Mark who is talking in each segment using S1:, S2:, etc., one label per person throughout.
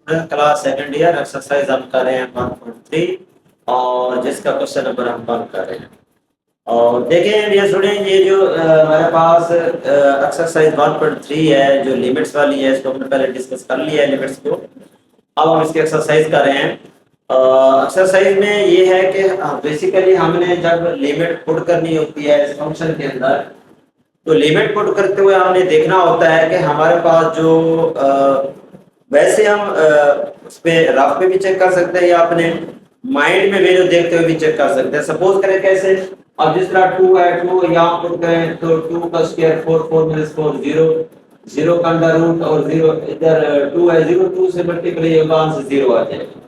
S1: Student, class second year, exercise हम कर रहे हैं 1.3 और जिसका क्वेश्चन नंबर हम कम कर रहे हैं। और देखें ये स्टूडेंट, ये जो हमारे पास एक्सरसाइज 1.3 है जो लिमिट्स वाली है, इसको हमने पहले डिस्कस कर लिया है लिमिट्स को। अब हम इसकी एक्सरसाइज कर रहे हैं। एक्सरसाइज में ये है कि बेसिकली हमने जब लिमिट पुट करनी होती है इस फंक्शन के अंदर, तो लिमिट पुट करते हुए हमने देखना होता है कि हमारे पास जो वैसे हम उस पर रफ पे भी चेक कर सकते हैं या अपने माइंड में वैल्यू देखते हुए भी चेक कर सकते हैं। सपोज करें कैसे, अब जिस तरह 2 है, 2 यहाँ पुट करें तो 2 का स्क्वायर 4, 4 - 4 0, 0 का अंडर रूट और 0 इधर 2 है, 0 2 से मल्टीप्लाई होगा, आंसर 0 आ जाएगा।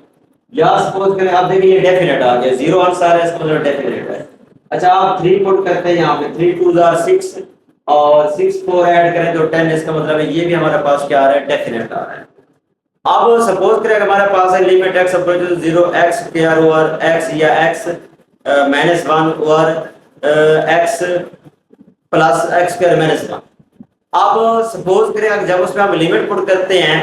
S1: या सपोज करें, आप देखिए ये डेफिनेट आ गया, 0 आंसर है, इसका मतलब डेफिनेट है। अच्छा, आप 3 पुट करते हैं यहाँ पे, 3 2 are 6 और 6 4 ऐड करें तो 10, इसका मतलब है ये भी हमारे पास क्या आ रहा है, डेफिनेट आ रहा है। अब सपोज करें हमारे पास है limit x approaches 0, x square over x या x -1 over x plus x square -1। अब सपोज करें जब उसमें हम लिमिट पुट करते हैं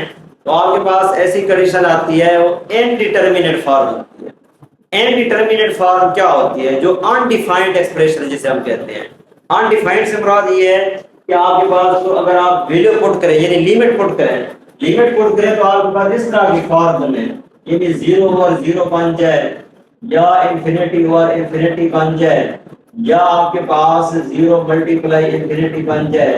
S1: तो आपके पास ऐसी कंडीशन आती है, वो इनडिटरमिनेट फॉर्म होती है। इनडिटरमिनेट फॉर्म क्या होती है, जो अनडिफाइंड एक्सप्रेशन जिसे हम कहते हैं। अनडिफाइंड से मुराद ये है कि आपके पास तो अगर आप वैल्यू पुट करें यानी लिमिट पुट करें तो आपके पास इस तरह की फॉर्म बने, यानी 0 ओवर 0 बन जाए या इंफिनिटी ओवर इंफिनिटी बन जाए, या आपके पास 0 मल्टीप्लाई इंफिनिटी बन जाए,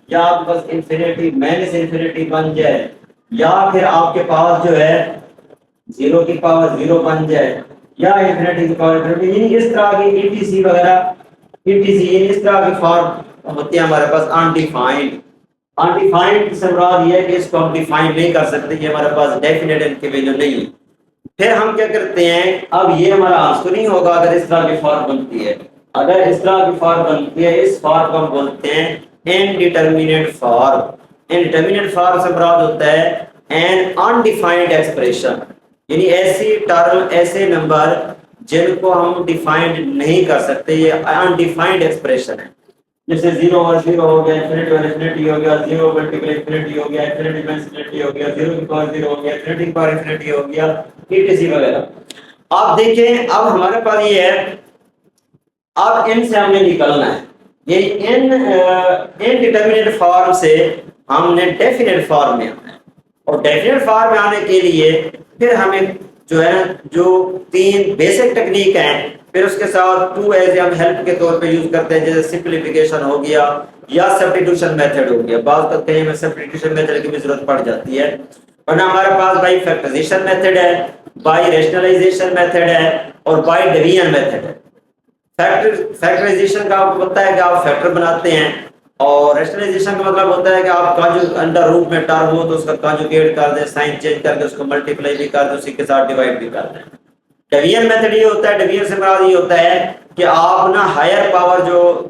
S1: या आपके पास इंफिनिटी माइनस इंफिनिटी बन जाए, या फिर आपके पास जो है 0 की पावर 0 बन जाए या इंफिनिटी की पावर इंफिनिटी, यानी इस तरह की ईटीसी वगैरह इस तरह की फॉर्म होती है हमारे पास अनडिफाइंड। अनडिफाइंड से मुराद ये है कि इसको हम डिफाइन नहीं कर सकते, ये हमारे पास डेफिनेट इनकी वैल्यू नहीं है। फिर हम क्या करते हैं, अब ये हमारा आंसर नहीं होगा अगर इस तरह की फॉर्म बनती है। अगर इस तरह की फॉर्म बनती है, इस फॉर्म को हम बोलते हैं इनडिटरमिनेट फॉर्म। इनडिटरमिनेट फॉर्म से मुराद होता है एन अनडिफाइंड एक्सप्रेशन, यानी ऐसी टर्म, ऐसे नंबर जिनको हम डिफाइंड नहीं कर सकते, ये अनडिफाइंड एक्सप्रेशन है। जैसे 0 ओवर 0 हो गया, इंफिनिटी ओवर इंफिनिटी हो गया, 0 मल्टीप्लाई इंफिनिटी हो गया, इंफिनिटी माइनस इंफिनिटी हो गया, 0 की पावर 0 हो गया, इंफिनिटी की पावर इंफिनिटी हो गया, ईटीसी वगैरह। आप देखें अब हमारे पास ये है, अब इनसे हमने निकलना है, ये इनडिटरमिनेट फॉर्म से हमने डेफिनेट फॉर्म में आना है। और डेफिनेट फॉर्म में आने के लिए फिर हमें जो है जो 3 बेसिक टेक्निक हैं, फिर उसके साथ 2 एज हम हेल्प के तौर पे यूज करते हैं, जैसे सिंपलीफिकेशन हो गया या सब्स्टिट्यूशन मेथड हो गया। बात करते हैं में सब्स्टिट्यूशन मेथड की भी जरूरत पड़ जाती है, वरना हमारे पास बाई फैक्टराइजेशन मेथड है, बाई रैशनलाइजेशन मेथड है और बाई डिवीजन मेथड है। फैक्टराइजेशन का आपको पता है कि आप फैक्टर बनाते हैं, और रैशनलाइजेशन का मतलब होता है कि आप कांजू अंडर रूट में टर्म हो तो उसका कांजुगेट कर दें, साइन चेंज करके उसको मल्टीप्लाई भी कर दें, उसी के साथ डिवाइड भी कर दें। डिवीजन मेथड ये होता है, डिवीजन से मुराद ये होता है कि आप ना हायर पावर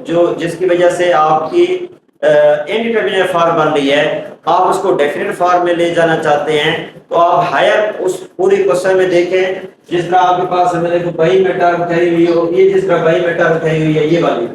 S1: जो जिसकी वजह से आपकी इनडिटरमिनेट फॉर्म बन रही है, आप उसको डेफिनेट फॉर्म में ले जाना चाहते हैं, तो आप हायर उस पूरी क्वेश्चन में देखें, जिस तरह आपके पास हमें देखो बाई में टर्म ठहरी हुई हो, ये जिस तरह बाई में टर्म ठहरी हुई है ये वाली,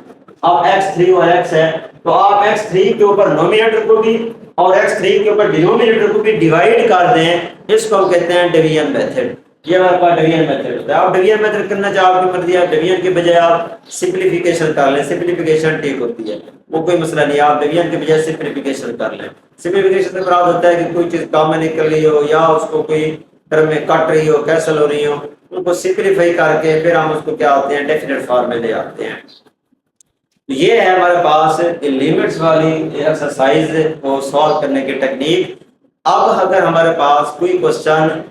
S1: अब x3 और x है, तो आप x3 के ऊपर नोमिनेटर को भी और x3 के ऊपर डिनोमिनेटर को भी डिवाइड कर दें, इसको हम कहते हैं डिवीजन मेथड। ये हमारे पास डिवीजन मेथड होता है। आप डिवीजन मेथड करना चाहो आपकी मर्जी, आप डिवीजन के बजाय आप सिंपलीफिकेशन कर लें, सिंपलीफिकेशन ठीक होती है, वो कोई मसला नहीं, आप डिवीजन के बजाय सिंपलीफिकेशन कर लें। सिंपलीफिकेशन से मुराद होता है कि कोई चीज काम में निकल रही हो या उसको कोई टर्म में कट रही हो, कैंसिल हो रही हो, उनको सिंपलीफाई करके फिर हम उसको क्या होते हैं, डेफिनेट फॉर्म में ले आते हैं। ये है हमारे पास लिमिट्स वाली एक्सरसाइज को सॉल्व करने की टेक्निक। अब अगर हमारे पास कोई क्वेश्चन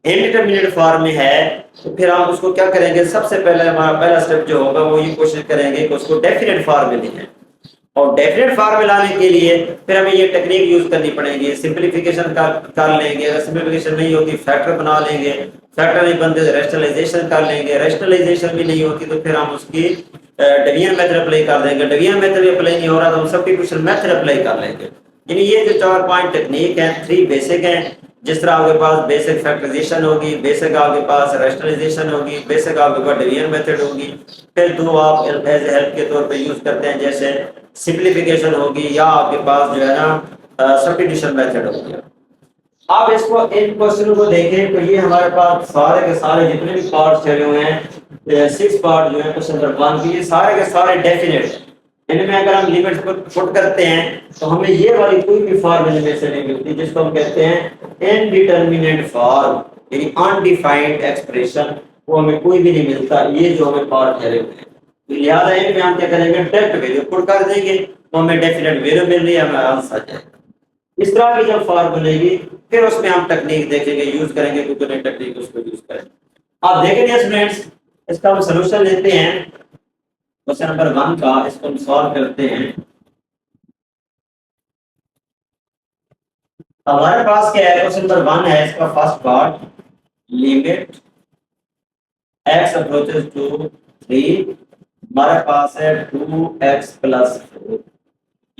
S1: इनडिटरमिनेट फॉर्म में है तो फिर हम उसको क्या करेंगे, सबसे पहले हमारा पहला स्टेप जो होगा वो ये कोशिश करेंगे कि उसको डेफिनेट फॉर्म में लें, और डेफिनेट फॉर्म में लाने के लिए फिर हमें ये टेक्निक यूज करनी पड़ेगी। सिंपलीफिकेशन कर लेंगे, अगर सिंपलीफिकेशन नहीं होती फैक्टर बना लेंगे, फैक्टर नहीं बनते तो रैशनलाइजेशन कर लेंगे, रैशनलाइजेशन भी नहीं होती तो फिर हम उसकी डिवीजन मेथड अप्लाई कर देंगे, डिवीजन मेथड भी अप्लाई नहीं हो रहा तो हम सब्स्टिट्यूशन मेथड अप्लाई कर लेंगे। यानी ये जो 4 पॉइंट टेक्निक है, 3 बेसिक हैं, जिस तरह आपके पास बेसिक फैक्टराइजेशन होगी, बेसिक आपके पास रैशनलाइजेशन होगी, बेसिक आपके पास डिवीजन मेथड होगी, फिर 2 आप एज हेल्प के तौर पे यूज करते हैं, जैसे सिंपलीफिकेशन होगी या आपके पास जो है ना सब्स्टिट्यूशन मेथड हो गया। आप इसको इन क्वेश्चनों को देखें तो ये हमारे पास सारे के सारे जितने भी पार्ट चले हुए हैं, 6 पार्ट जो है क्वेश्चन नंबर 1 के, ये सारे के सारे डेफिनेट हैं। इनमें अगर हम लिमिट्स को पुट करते हैं तो हमें ये वाली कोई भी फॉर्मूले में से नहीं मिलती, जिसको हम कहते हैं इनडिटरमिनेट फॉर्म, यानी अनडिफाइंड एक्सप्रेशन, वो हमें कोई भी नहीं मिलता, ये जो हमें पार्ट ठहरे हुए हैं। तो लिहाजा इनमें हम क्या करेंगे, डायरेक्ट वैल्यू पुट कर देंगे तो हमें डेफिनेट वैल्यू मिल रही है, हमारा आंसर आ जाएगा। इस तरह की जब फॉर्म बनेगी फिर उसमें हम टेक्निक देखेंगे, यूज करेंगे, क्योंकि टेक्निक उसको यूज करेंगे। आप देखेंगे स्टूडेंट्स, इसका हम सलूशन लेते हैं क्वेश्चन नंबर 1 का, इसको हम सॉल्व करते हैं। हमारे पास क्या है, क्वेश्चन नंबर 1 है, इसका first part limit x approaches to 3, हमारे पास है 2x + 4,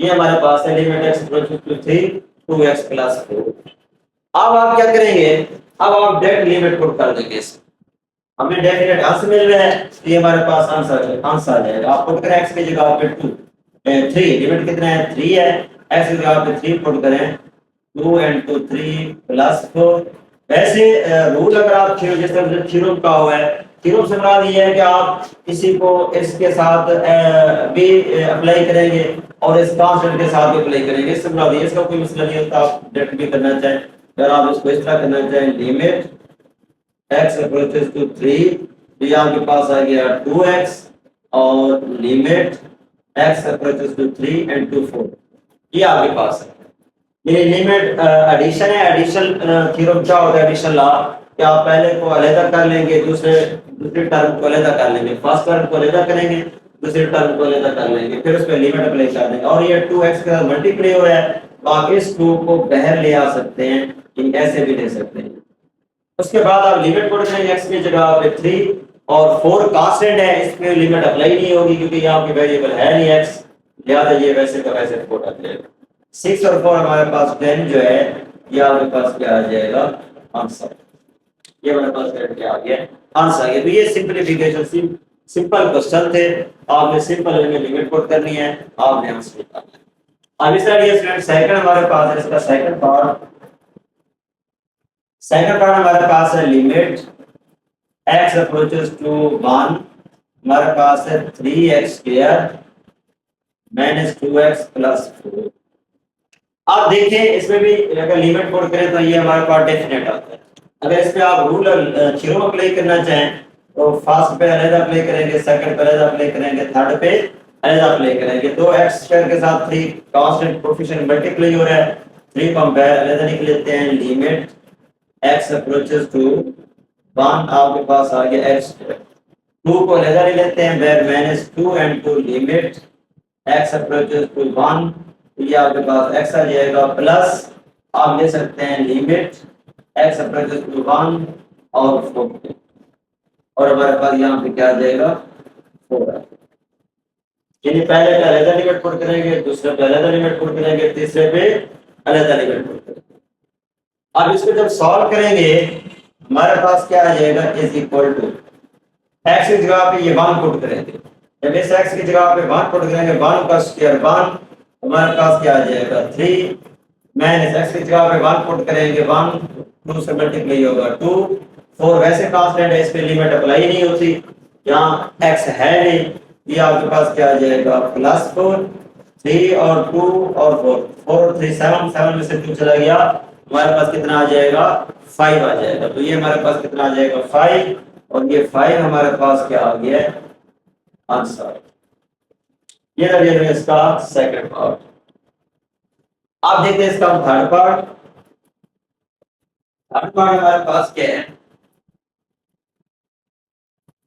S1: ये हमारे पास है limit x approaches to 3 2x + 4। अब आप क्या करेंगे, अब आप डायरेक्ट लिमिट पुट कर देंगे, हमें डेफिनेट आंसर मिल रहा है तो ये हमारे पास आंसर आ जाएगा। आप पुट करें x की जगह पे 3, लिमिट कितना है 3 है, x की जगह पे 3 पुट करें, 2 × 3 + 4। वैसे रूल अगर आप जिस तरह थ्योरम का हुआ है, थ्योरम से मुराद ये है कि आप इसी को इसके साथ भी अप्लाई करेंगे और इस कांस्टेंट के साथ भी अप्लाई करेंगे, इससे मुराद ये, इसका कोई मसला नहीं होता। आप डायरेक्ट भी करना चाहें, अगर आप इसको इस तरह करना चाहें, लिमिट x अप्रोचेस टू 3, तो ये आपके पास आ गया 2x, और लिमिट x अप्रोचेस टू 3 × 4, ये आपके पास है। ये लिमिट एडिशन है। एडिशन थ्योरम क्या होता है, एडिशन लॉ, कि आप पहले को अलग कर लेंगे, दूसरे टर्म को अलग कर लेंगे, फर्स्ट टर्म को अलग करेंगे, दूसरे टर्म को अलग कर लेंगे, फिर उस पर लिमिट अप्लाई कर देंगे, और ये 2x के साथ मल्टीप्लाई हो रहा है तो आप इस 2 को बाहर ले आ सकते हैं, ऐसे भी ले सकते हैं। उसके बाद आप लिमिट पुट करेंगे, x की जगह पे 3 और 4 कांस्टेंट है, इसमें लिमिट अप्लाई नहीं होगी क्योंकि यहाँ पे वेरिएबल है नहीं x, लिहाजा ये वैसे का वैसे पुट आ जाएगा। 6 और 4 हमारे पास 10 जो है, ये आपके पास क्या आ जाएगा, आंसर। ये हमारे पास क्या आ गया, आंसर आ गया। तो ये सिंपलीफिकेशन, सिंपल क्वेश्चन थे, आपने सिंपल में लिमिट पुट करनी है, आपने आंसर निकालना है। अब इस तरह ये स्टूडेंट सेकंड हमारे पास है, इसका सेकंड पार्ट हमारे पास है लिमिट x अप्रोचेस टू 1, हमारे पास है 3x² - 2x + 4। आप देखें इसमें भी अगर लिमिट पुट करें तो ये हमारे पास डेफिनेट आता है। अगर इस पे आप रूल थ्योरम अप्लाई करना चाहें तो फर्स्ट पे अलग अप्लाई करेंगे, सेकंड पे अलग अप्लाई करेंगे, थर्ड पे अलग अप्लाई करेंगे। तो x² के साथ 3 कांस्टेंट कोएफिशिएंट मल्टीप्लाई हो रहा है, 3 को हम बाहर अलग लिख लेते हैं, लिमिट x अप्रोचेस टू 1, आपके पास आ गया x², 2 को अलग ले लेते हैं बाहर, -2 × 2 लिमिट x अप्रोचेस टू 1, ये आपके पास x आ जाएगा, प्लस आप ले सकते हैं लिमिट x अप्रोचेस टू 1 और 4, और हमारे पास यहाँ पे क्या आ जाएगा 4 आ जाएगा। यानी पहले पे अलग लिमिट पुट करेंगे, दूसरे पे अलग लिमिट पुट करेंगे, तीसरे पे अलग लिमिट पुट करेंगे। अब इसको जब सॉल्व करेंगे हमारे पास क्या आ जाएगा, इज इक्वल टू x की जगह पे ये 1 पुट करेंगे, जब इस x की जगह पे 1 पुट करेंगे, 1 का स्क्वायर 1, हमारे पास क्या आ जाएगा 3, माइनस x की जगह पे 1 पुट करेंगे, 1 2 से मल्टीप्लाई होगा 2, 4 वैसे कांस्टेंट है, इस पे लिमिट अप्लाई नहीं होती, यहाँ x है नहीं, ये आपके पास क्या आ जाएगा +4, 3 और 2 और 4 और 3 7 में से 2 चला गया, हमारे पास कितना आ जाएगा 5 आ जाएगा। तो ये हमारे पास कितना आ जाएगा 5, और ये 5 हमारे पास क्या आ गया आंसर। ये रहा इसका सेकंड पार्ट। आप देखते हैं इसका थर्ड पार्ट। थर्ड पार्ट हमारे पास क्या है,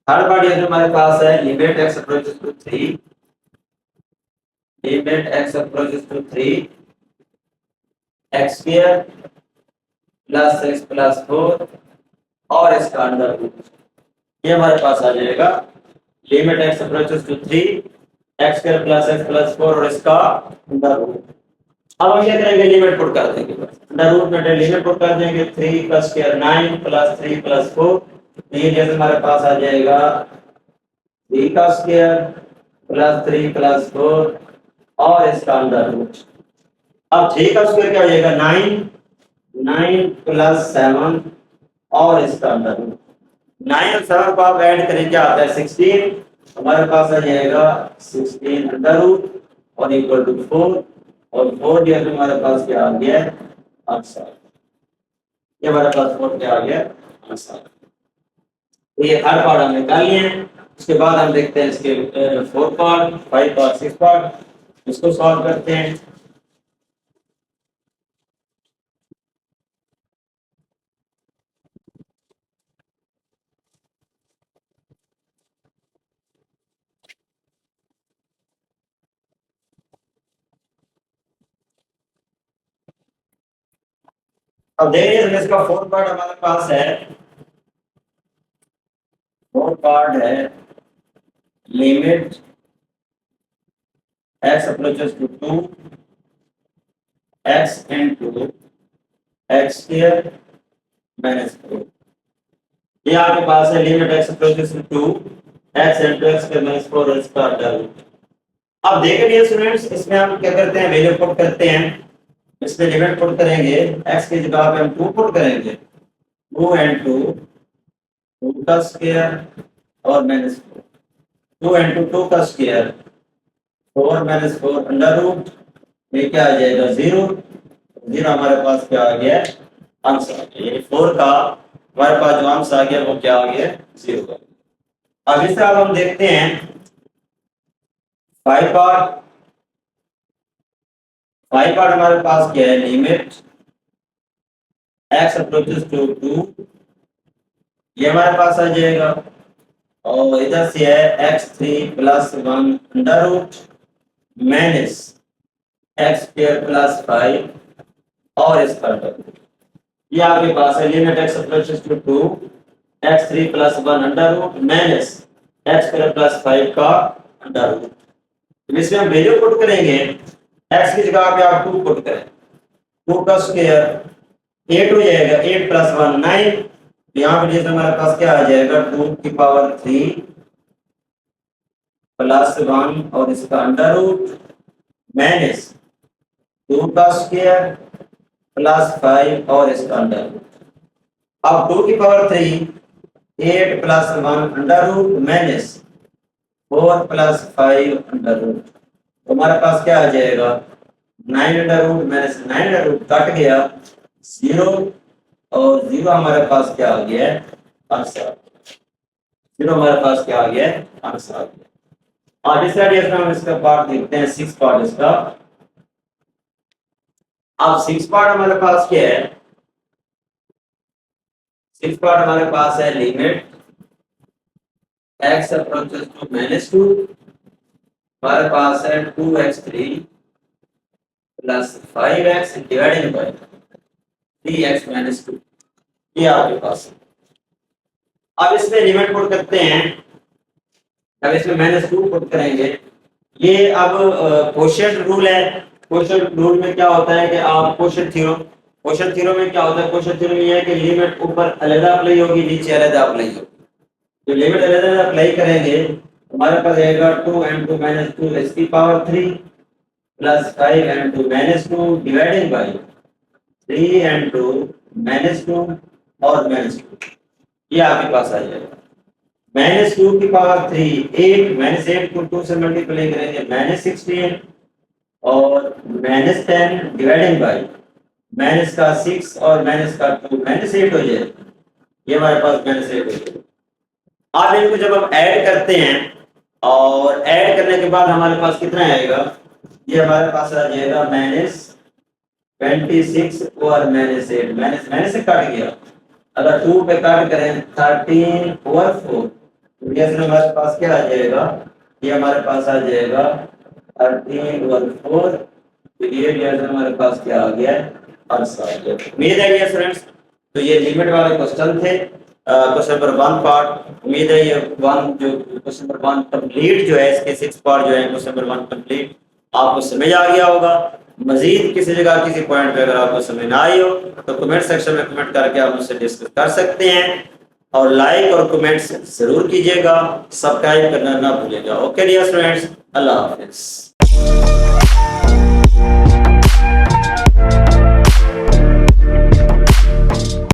S1: थर्ड पार्ट ये हमारे पास है limit x approaches to 3, limit x approaches to 3 x² + x + 4 और इसका अंडर रूट, ये हमारे पास आ जाएगा limit x approaches to 3 x² + x + 4 और इसका अंडर रूट। अब हम क्या करेंगे, लिमिट पुट कर देंगे, अंडर रूट में लिमिट पुट कर देंगे, 3 का स्क्वायर 9 + 3 + 4, तो ये जैसे हमारे पास आ जाएगा 3 का स्क्वायर + 3 + 4 और इसका अंडर रूट। अब 3 का स्क्वायर क्या हो जाएगा 9, 9 प्लस 7 और इसका अंडर रूट। 9 और 7 को आप ऐड करें क्या आता है 16, हमारे पास आ जाएगा 16 अंडर रूट और इक्वल टू 4 और 4 दिया तो हमारे पास क्या आ गया आंसर। ये हमारे पास 4 क्या आ गया आंसर। तो ये हर पार्ट हमने कर लिए हैं। उसके बाद हम देखते हैं इसके 4 पार्ट 5 पार्ट 6 पार्ट, इसको सॉल्व करते हैं। अब देखिए इसका 4 पार्ट हमारे पास है, 4 पार्ट है limit x approaches to 2 x into x square minus 4। ये आपके पास है limit x approaches to 2 x into x square minus 4 इसका अंडर रूट। अब देखिए स्टूडेंट्स इसमें हम क्या करते हैं वैल्यू पुट करते हैं। इसमें लिमिट पुट करेंगे x की जगह पे हम 2 पुट करेंगे 2 into 2 का स्क्वायर और माइनस 4, 2 into 2 का स्क्वायर 4 माइनस 4 अंडर रूट, ये क्या आ जाएगा 0, 0 हमारे पास क्या आ गया आंसर आ गया। यानी 4 का हमारे पास जो आंसर आ गया वो क्या आ गया 0। अब इसे अब हम देखते हैं 5 पार्ट। 5 पार्ट हमारे पास क्या है लिमिट x अप्रोचेस टू 2, ये हमारे पास आ जाएगा और इधर से है x3 plus 1 under root minus x square plus 5 और इसका अंडर रूट। ये आपके पास है limit x approaches to 2 x3 plus 1 under root minus x square plus 5 का अंडर रूट। तो इसमें हम वैल्यू पुट करेंगे, x की जगह पे आप 2 पुट करें, 2 का स्क्वायर 8 हो जाएगा, 8 प्लस 1 9, यहाँ पे जैसे हमारे पास क्या आ जाएगा 2 की पावर 3 प्लस 1 और इसका अंडर रूट माइनस 2 का स्क्वायर प्लस 5 और इसका अंडर रूट। अब 2 की power 3 8 plus 1 under root minus 4 plus 5 under root, तो हमारे पास क्या आ जाएगा 9 under root minus 9 under root cut गया 0 और 0 हमारे पास क्या आ गया आंसर, 0 हमारे पास क्या आ गया आंसर आ गया। और इस आइडिया से हम इसका पार्ट देखते हैं 6 पार्ट इसका। अब 6 पार्ट हमारे पास क्या है, 6 पार्ट हमारे पास है लिमिट x अप्रोचेस टू -2, हमारे पास है 2x3 plus 5x divided by 3x - 2, ये आपके पास है। अब इसमें लिमिट पुट करते हैं, अब इसमें -2 पुट करेंगे। ये अब क्वोशिएंट रूल है। क्वोशिएंट रूल में क्या होता है कि आप क्वोशिएंट थ्योरम में क्या होता है, क्वोशिएंट थ्योरम में ये है कि लिमिट ऊपर अलग अप्लाई होगी नीचे अलग अप्लाई होगी। तो लिमिट अलग अप्लाई करेंगे हमारे पास आएगा 2 into -2 इसकी power 3 plus 5 into -2 divided by 3 into -2 और -2, ये आपके पास आ जाएगा -2 की पावर 3 8 -8 को 2 से मल्टीप्लाई करेंगे -16 और -10 डिवाइडेड बाय माइनस का 6 और माइनस का 2 -8 हो जाए, ये हमारे पास -8 हो जाए। अब इनको जब हम ऐड करते हैं और ऐड करने के बाद हमारे पास कितना आएगा, ये हमारे पास आ जाएगा -26 और -8 माइनस से कट गया, अगर 2 पे काट करें 13/4, तो ये हमारे पास क्या आ जाएगा, ये हमारे पास आ जाएगा 13/4, तो ये हमारे पास क्या आ गया आंसर आ गया। उम्मीद है स्टूडेंट्स, तो ये लिमिट वाले क्वेश्चन थे क्वेश्चन नंबर 1 पार्ट। उम्मीद है ये जो क्वेश्चन नंबर 1 कंप्लीट जो है, इसके 6 पार्ट जो है क्वेश्चन नंबर 1 कंप्लीट आपको समझ आ गया होगा। मजीद किसी जगह किसी पॉइंट पे अगर आपको समझ ना आई हो तो कमेंट सेक्शन में कमेंट करके आप मुझसे डिस्कस कर सकते हैं, और लाइक और कमेंट्स जरूर कीजिएगा, सब्सक्राइब करना ना भूलिएगा। ओके डियर स्टूडेंट्स, अल्लाह हाफिज।